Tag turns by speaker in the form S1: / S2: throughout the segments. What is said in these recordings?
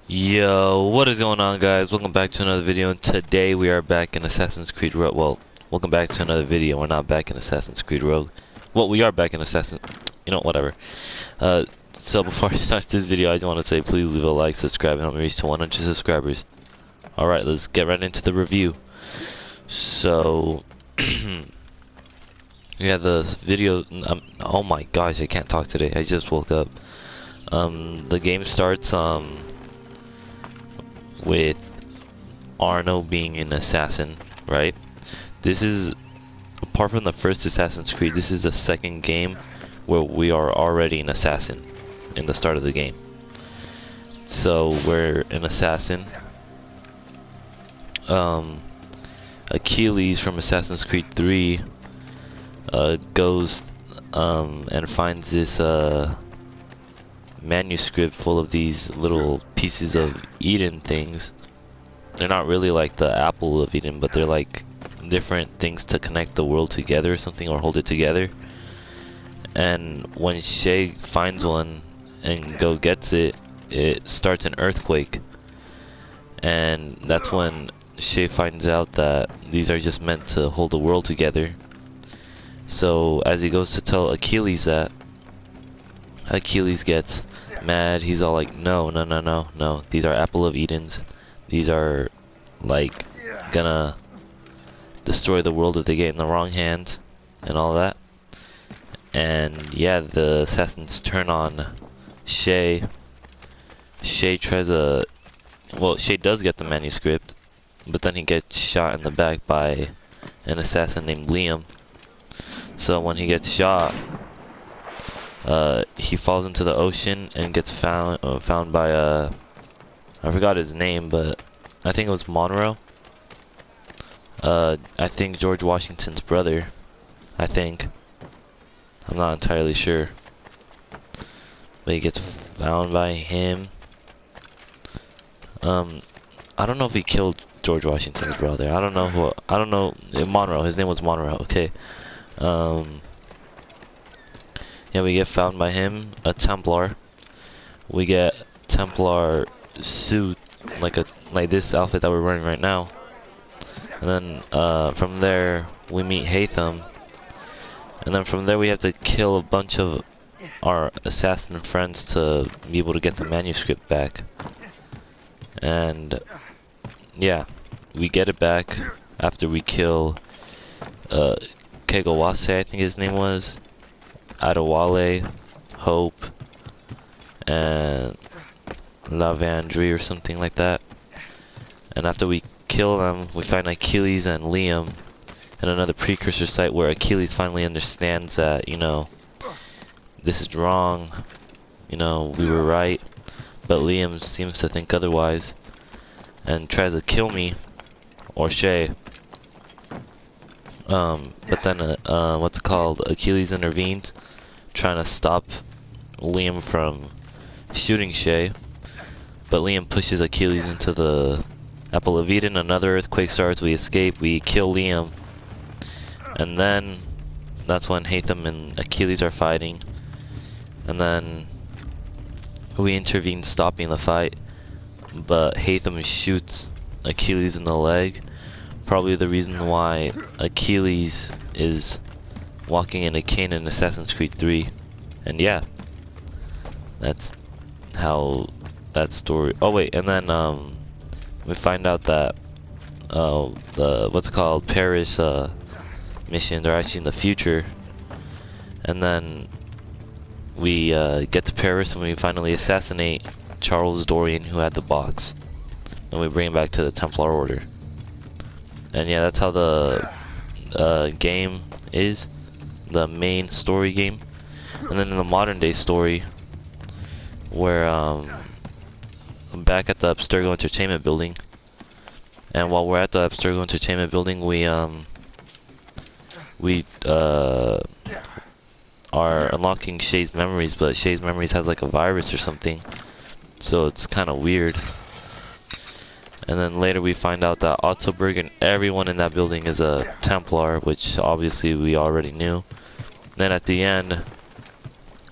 S1: Yo, what is going on, guys? Welcome back to another video, and today we are back in Assassin's Creed Rogue. Well, welcome back to another video. We're not back in Assassin's Creed Rogue. Well, we are back in whatever. So before I start this video, I just want to say please leave a like, subscribe, and help me reach to 100 subscribers. Alright, let's get right into the review. So, yeah, the video, oh my gosh, I can't talk today. I just woke up. The game starts, with Arno being an assassin, right? This is, apart from the first Assassin's Creed, this is the second game where we are already an assassin in the start of the game. So we're an assassin. Achilles from Assassin's Creed 3 goes and finds this manuscript full of these little pieces of Eden things. They're not really like the apple of Eden, but they're like different things to connect the world together or something, or hold it together. And when Shay finds one and go gets it, it starts an earthquake. And that's when Shay finds out that these are just meant to hold the world together. So as he goes to tell Achilles that, Achilles gets mad. He's all like, no, these are apple of Edens. These are like gonna destroy the world if they get in the wrong hands and all that. And yeah, the assassins turn on Shay. Shay tries a, well, Shay does get the manuscript, but then he gets shot in the back by an assassin named Liam. So when he gets shot, he falls into the ocean and gets found by I forgot his name, but I think it was Monroe. I think George Washington's brother. I think. I'm not entirely sure. But he gets found by him. I don't know if he killed George Washington's brother. I don't know who. I don't know. Monroe. His name was Monroe. Okay. Yeah, we get found by him, a Templar. We get Templar suit, like this outfit that we're wearing right now. And then from there we meet Haytham. And then from there we have to kill a bunch of our assassin friends to be able to get the manuscript back. And yeah, we get it back after we kill Kegawase, I think his name was. Adewale, Hope, and Lavandry or something like that. And after we kill them, we find Achilles and Liam in another precursor site where Achilles finally understands that, you know, this is wrong, you know, we were right. But Liam seems to think otherwise and tries to kill me or Shay. But then what's it called, Achilles intervenes, trying to stop Liam from shooting Shay. But Liam pushes Achilles into the Apple of Eden. Another earthquake starts. We escape. We kill Liam. And then that's when Haytham and Achilles are fighting. And then we intervene, stopping the fight. But Haytham shoots Achilles in the leg. Probably the reason why Achilles is walking in a cane in Assassin's Creed 3. And yeah, that's how that story. Oh wait, and then we find out that the what's it called, Paris mission, they're actually in the future. And then we get to Paris and we finally assassinate Charles Dorian, who had the box, and we bring him back to the Templar Order. And yeah, that's how the game is, the main story game. And then in the modern day story, we're back at the Abstergo Entertainment Building. And while we're at the Abstergo Entertainment Building, we are unlocking Shay's memories, but Shay's memories has like a virus or something, so it's kind of weird. And then later we find out that Ottoberg and everyone in that building is a Templar, which obviously we already knew. Then at the end,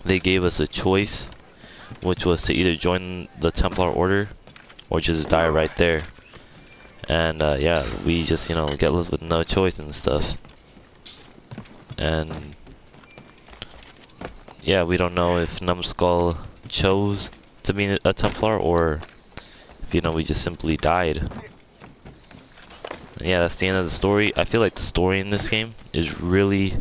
S1: they gave us a choice, which was to either join the Templar Order or just die right there. And yeah, we just, you know, get left with no choice and stuff. And yeah, we don't know if Numbskull chose to be a Templar or if, you know, we just simply died. And yeah, that's the end of the story. I feel like the story in this game is really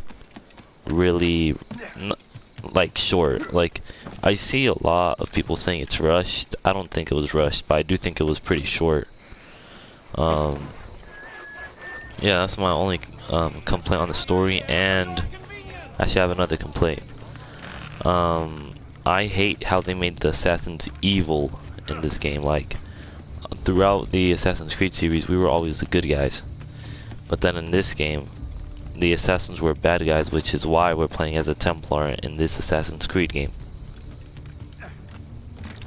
S1: like short. Like, I see a lot of people saying it's rushed. I don't think it was rushed, but I do think it was pretty short. Yeah, that's my only complaint on the story. And actually I have another complaint. I hate how they made the assassins evil in this game. Like, throughout the Assassin's Creed series, we were always the good guys, but then in this game, the assassins were bad guys, which is why we're playing as a Templar in this Assassin's Creed game.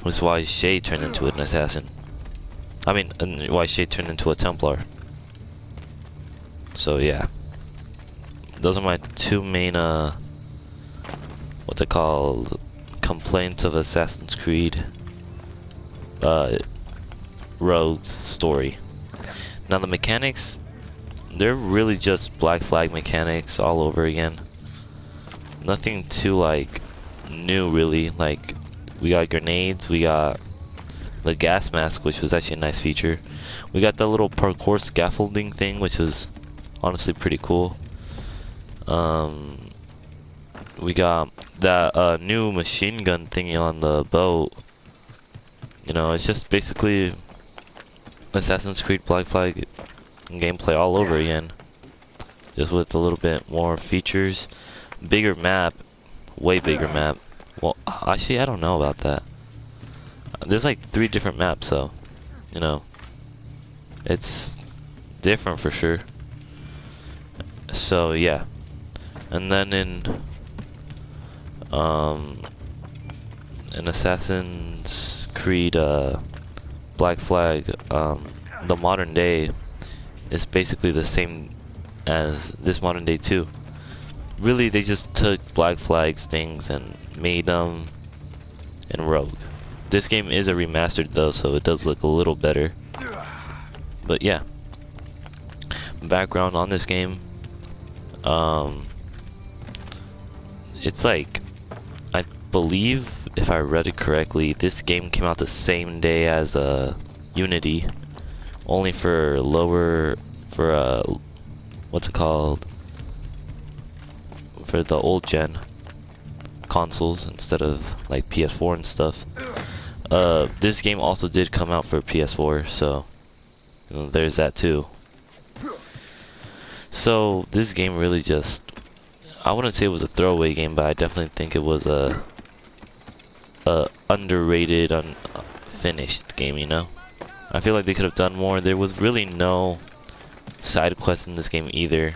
S1: Which is why Shay turned into an assassin. I mean, why Shay turned into a Templar. So yeah, those are my two main what they call complaints of Assassin's Creed Rogue's story. Now the mechanics, they're really just Black Flag mechanics all over again. Nothing too like new really. Like, we got grenades, we got the gas mask, which was actually a nice feature. We got that little parkour scaffolding thing, which is honestly pretty cool. We got that new machine gun thingy on the boat. You know, it's just basically Assassin's Creed Black Flag gameplay all over again, just with a little bit more features, bigger map, way bigger map. Well, actually, I don't know about that. There's like 3 different maps, so you know, it's different for sure. So yeah, and then in Assassin's Creed Black Flag, the modern day is basically the same as this modern day too. Really, they just took Black Flag's things and made them in Rogue. This game is a remastered though, so it does look a little better. But yeah, background on this game, it's like, I believe, if I read it correctly, this game came out the same day as Unity, only for lower, for what's it called, for the old gen consoles instead of like PS4 and stuff. This game also did come out for PS4, so you know, there's that too. So this game really just, I wouldn't say it was a throwaway game, but I definitely think it was a underrated, unfinished game, you know? I feel like they could have done more. There was really no side quests in this game either.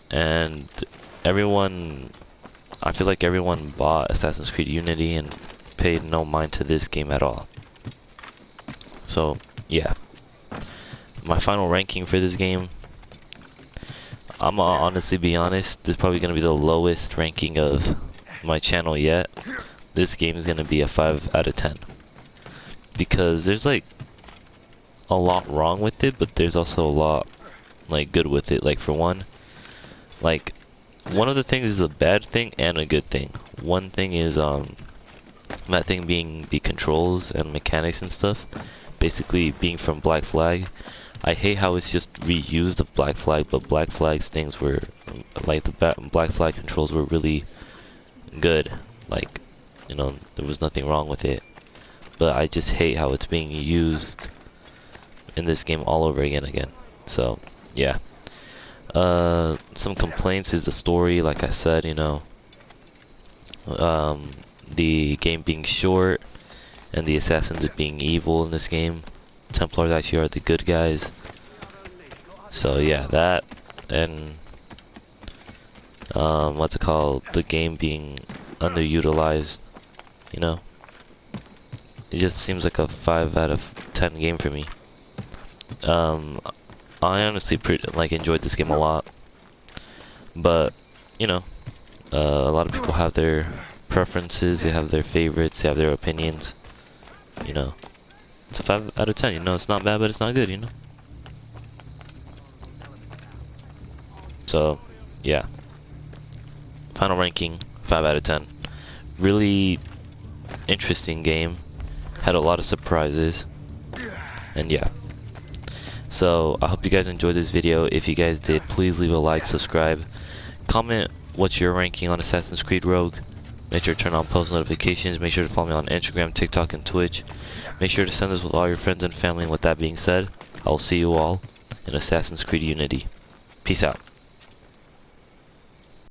S1: And everyone, I feel like everyone bought Assassin's Creed Unity and paid no mind to this game at all. So, yeah. My final ranking for this game, I'm gonna honestly be honest, this is probably gonna be the lowest ranking of my channel yet. This game is gonna be a 5 out of 10. Because there's like a lot wrong with it, but there's also a lot like good with it. Like, for one, like, one of the things is a bad thing and a good thing. One thing is that thing being the controls and mechanics and stuff, basically being from Black Flag. I hate how it's just reused of Black Flag, but Black Flag's things were, like, the Black Flag controls were really good. Like, you know, there was nothing wrong with it. But I just hate how it's being used in this game all over again. So, yeah. Some complaints is the story, like I said, you know. The game being short, and the assassins being evil in this game. Templars actually are the good guys. So yeah, that, and what's it called, the game being underutilized, you know. It just seems like a 5 out of 10 game for me. I honestly enjoyed this game a lot, but you know, a lot of people have their preferences, they have their favorites, they have their opinions. you know, it's a 5 out of 10. You know, it's not bad, but it's not good. You know. So, yeah. Final ranking 5 out of 10. Really interesting game. Had a lot of surprises. And yeah. So, I hope you guys enjoyed this video. If you guys did, please leave a like, subscribe, comment what's your ranking on Assassin's Creed Rogue. Make sure to turn on post notifications. Make sure to follow me on Instagram, TikTok, and Twitch. Make sure to send this with all your friends and family. And with that being said, I will see you all in Assassin's Creed Unity. Peace out.